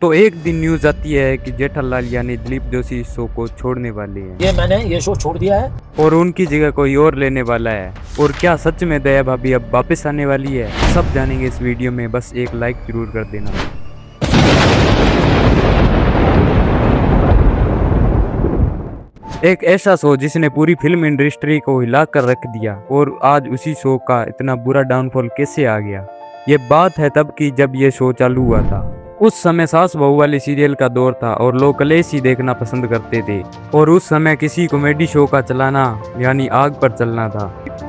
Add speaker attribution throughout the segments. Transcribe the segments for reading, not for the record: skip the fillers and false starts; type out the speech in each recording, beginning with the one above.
Speaker 1: तो एक दिन न्यूज आती है कि जेठालाल यानी दिलीप जोशी इस शो को छोड़ने वाले हैं।
Speaker 2: मैंने ये शो छोड़ दिया है
Speaker 1: और उनकी जगह कोई और लेने वाला है। और क्या सच में दया भाभी अब वापस आने वाली है, सब जानेंगे इस वीडियो में। बस एक लाइक जरूर कर देना। एक ऐसा शो जिसने पूरी फिल्म इंडस्ट्री को हिला कर रख दिया, और आज उसी शो का इतना बुरा डाउनफॉल कैसे आ गया। ये बात है तब की जब ये शो चालू हुआ था। उस समय सास बहू वाली सीरियल का दौर था और लोग कलेश ही देखना पसंद करते थे। और उस समय किसी कॉमेडी शो का चलाना यानी आग पर चलना था।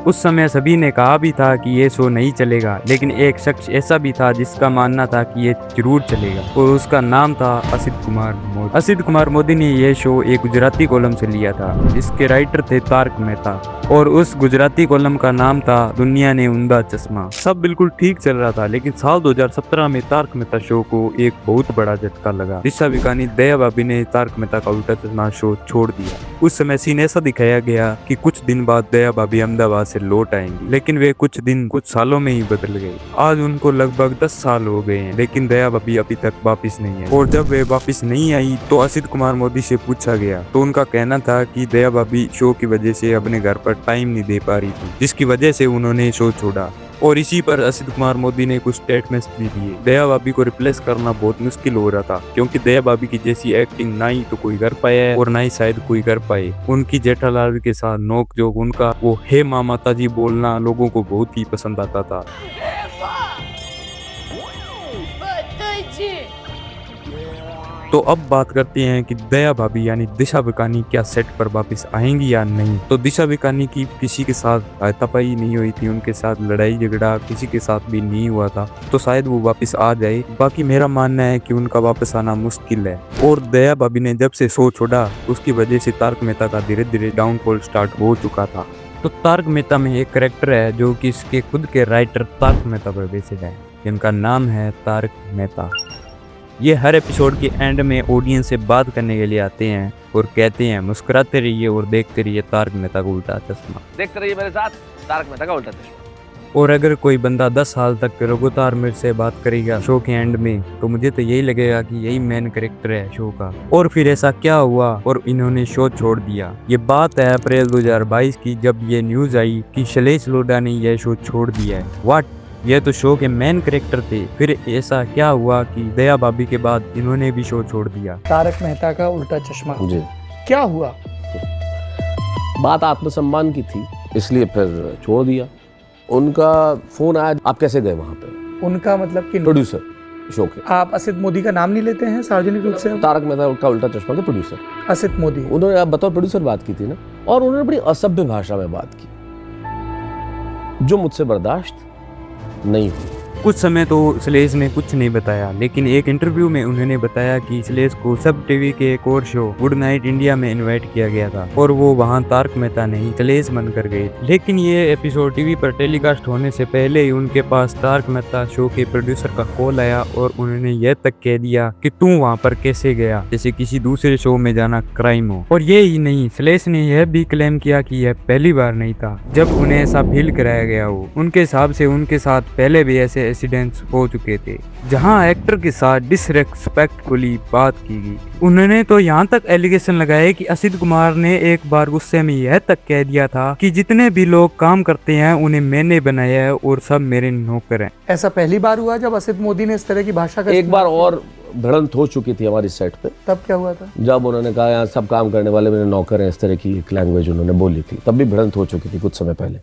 Speaker 1: उस समय सभी ने कहा भी था कि ये शो नहीं चलेगा, लेकिन एक शख्स ऐसा भी था जिसका मानना था कि ये जरूर चलेगा, और उसका नाम था असित कुमार मोदी। असित कुमार मोदी ने यह शो एक गुजराती कॉलम से लिया था। इसके राइटर थे तारक मेहता, और उस गुजराती कॉलम का नाम था दुनिया ने उंधा चश्मा। सब बिल्कुल ठीक चल रहा था, लेकिन साल 2017 में तारक मेहता शो को एक बहुत बड़ा झटका लगा। दिशा विकानी दया भाभी ने तारक मेहता का उल्टा चश्मा शो छोड़ दिया। उस समय सीन ऐसा दिखाया गया कि कुछ दिन बाद दया भाभी अहमदाबाद से लौट आएंगी, लेकिन वे कुछ दिन कुछ सालों में ही बदल गए। आज उनको लगभग 10 साल हो गए हैं, लेकिन दया भाभी अभी तक वापिस नहीं है। और जब वे वापिस नहीं आई तो असित कुमार मोदी से पूछा गया तो उनका कहना था कि दया भाभी शो की वजह से अपने घर पर टाइम नहीं दे पा रही थी, जिसकी वजह से उन्होंने शो छोड़ा। और इसी पर असित कुमार मोदी ने कुछ स्टेटमेंट्स भी दिए। दया भाभी को रिप्लेस करना बहुत मुश्किल हो रहा था, क्योंकि दया भाभी की जैसी एक्टिंग ना ही तो कोई कर पाया है और ना ही शायद कोई कर पाए। उनकी जेठालाल के साथ नोक जोक, उनका वो हे माँ माता जी बोलना लोगों को बहुत ही पसंद आता था। तो अब बात करते हैं कि दया भाभी यानी दिशा विकानी क्या सेट पर वापस आएंगी या नहीं। तो दिशा विकानी की किसी के साथ हाथापाई नहीं हुई थी, उनके साथ लड़ाई झगड़ा किसी के साथ भी नहीं हुआ था, तो शायद वो वापस आ जाए। बाकी मेरा मानना है कि उनका वापस आना मुश्किल है। और दया भाभी ने जब से शो छोड़ा उसकी वजह से तारक मेहता का धीरे धीरे डाउनफॉल स्टार्ट हो चुका था। तो तारक मेहता में एक कैरेक्टर है जो कि इसके खुद के राइटर तारक मेहता पर बेस्ड है, जिनका नाम है तारक मेहता। ये हर एपिसोड के एंड में ऑडियंस से बात करने के लिए आते हैं और कहते हैं मुस्कुराते रहिए और देखते रहिए तारक मेहता का उल्टा चश्मा।
Speaker 3: देखते रहिए मेरे साथ तारक मेहता का उल्टा चश्मा।
Speaker 1: और अगर कोई बंदा 10 साल तक लगातार मेरे से बात करेगा शो के एंड में, तो मुझे तो यही लगेगा कि यही मेन कैरेक्टर है शो का। और फिर ऐसा क्या हुआ और इन्होंने शो छोड़ दिया। ये बात है अप्रैल 2022 की, जब ये न्यूज आई कि शैलेश लोढ़ा ने यह शो छोड़ दिया है। व्हाट, ये तो शो के मेन कैरेक्टर थे। फिर ऐसा क्या हुआ कि दया भाभी के बाद इन्होंने भी शो छोड़ दिया।
Speaker 4: तारक मेहता का उल्टा चश्मा
Speaker 3: जी,
Speaker 4: क्या हुआ?
Speaker 3: बात आत्मसम्मान की थी, इसलिए फिर छोड़ दिया। उनका फोन आया, आप कैसे गए वहाँ पे?
Speaker 4: उनका मतलब कि
Speaker 3: प्रोड्यूसर शो के।
Speaker 4: आप असित मोदी का नाम नहीं लेते हैं सार्वजनिक रूप से?
Speaker 3: तारक मेहता का उल्टा चश्मा के प्रोड्यूसर
Speaker 4: असित मोदी,
Speaker 3: उन्होंने आप बतौर प्रोड्यूसर बात की थी ना, और उन्होंने बड़ी असभ्य भाषा में बात की जो मुझसे बर्दाश्त नहीं हुई।
Speaker 1: कुछ समय तो शैलेश ने कुछ नहीं बताया, लेकिन एक इंटरव्यू में उन्होंने बताया कि शैलेश को सब टीवी के एक और शो गुड नाइट इंडिया में इनवाइट किया गया था, और वो वहां तारक मेहता नहीं शैलेश बनकर गए। लेकिन ये एपिसोड टीवी पर टेलीकास्ट होने से पहले ही उनके पास तारक मेहता शो के प्रोड्यूसर का कॉल आया, और उन्होंने यह तक कह दिया कि तू वहाँ पर कैसे गया, जैसे किसी दूसरे शो में जाना क्राइम हो। और ये ही नहीं, शैलेश ने यह भी क्लेम किया कि यह पहली बार नहीं था जब उन्हें ऐसा फील कराया गया हो। उनके हिसाब से उनके साथ पहले भी ऐसे इंसिडेंट्स हो चुके थे जहां एक्टर के साथ डिसरेस्पेक्टफुली बात की गई। उन्होंने तो यहां तक एलिगेशन लगाए कि असित कुमार ने एक बार गुस्से में यह तक कह दिया था कि जितने भी लोग काम करते हैं उन्हें मैंने बनाया है और सब मेरे नौकर हैं।
Speaker 4: ऐसा पहली बार हुआ जब असित मोदी ने इस तरह की भाषा का
Speaker 3: एक बार और भिड़ंत हो चुकी थी हमारी सेट पे।
Speaker 4: तब क्या हुआ था?
Speaker 3: जब उन्होंने कहा यहाँ सब काम करने वाले मेरे नौकर हैं, इस तरह की एक लैंग्वेज उन्होंने बोली थी, तब भी भिड़ंत हो चुकी थी कुछ समय पहले।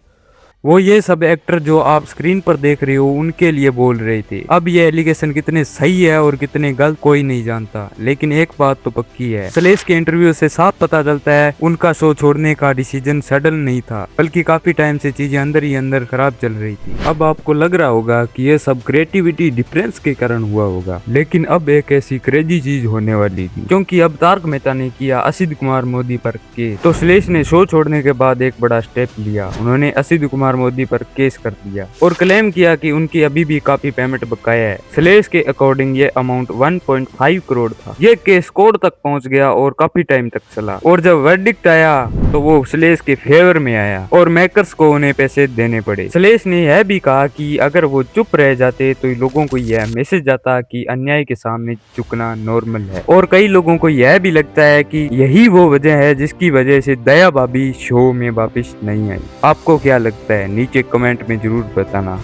Speaker 1: वो ये सब एक्टर जो आप स्क्रीन पर देख रहे हो उनके लिए बोल रहे थे। अब ये एलिगेशन कितने सही है और कितने गलत कोई नहीं जानता, लेकिन एक बात तो पक्की है, शैलेश के इंटरव्यू से साफ पता चलता है उनका शो छोड़ने का डिसीजन सडन नहीं था, बल्कि काफी टाइम से चीजें अंदर ही अंदर खराब चल रही थी। अब आपको लग रहा होगा कि ये सब क्रिएटिविटी डिफरेंस के कारण हुआ होगा, लेकिन अब एक ऐसी क्रेजी चीज होने वाली थी, क्योंकि अब तारक मेहता ने किया असित कुमार मोदी पर केस। तो शैलेश ने शो छोड़ने के बाद एक बड़ा स्टेप लिया। उन्होंने असित कुमार कुमार मोदी पर केस कर दिया और क्लेम किया कि उनकी अभी भी काफी पेमेंट बकाया है। सलेश के अकॉर्डिंग ये अमाउंट 1.5 करोड़ था। ये केस कोर्ट तक पहुंच गया और काफी टाइम तक चला और जब वर्डिक्ट आया तो वो सलेश के फेवर में आया और मेकर्स को उन्हें पैसे देने पड़े। सलेश ने यह भी कहा कि अगर वो चुप रह जाते तो लोगों को यह मैसेज आता कि अन्याय के सामने झुकना नॉर्मल है। और कई लोगों को यह भी लगता है कि यही वो वजह है जिसकी वजह से दया भाभी शो में वापस नहीं आई। आपको क्या लगता है नीचे कमेंट में जरूर बताना।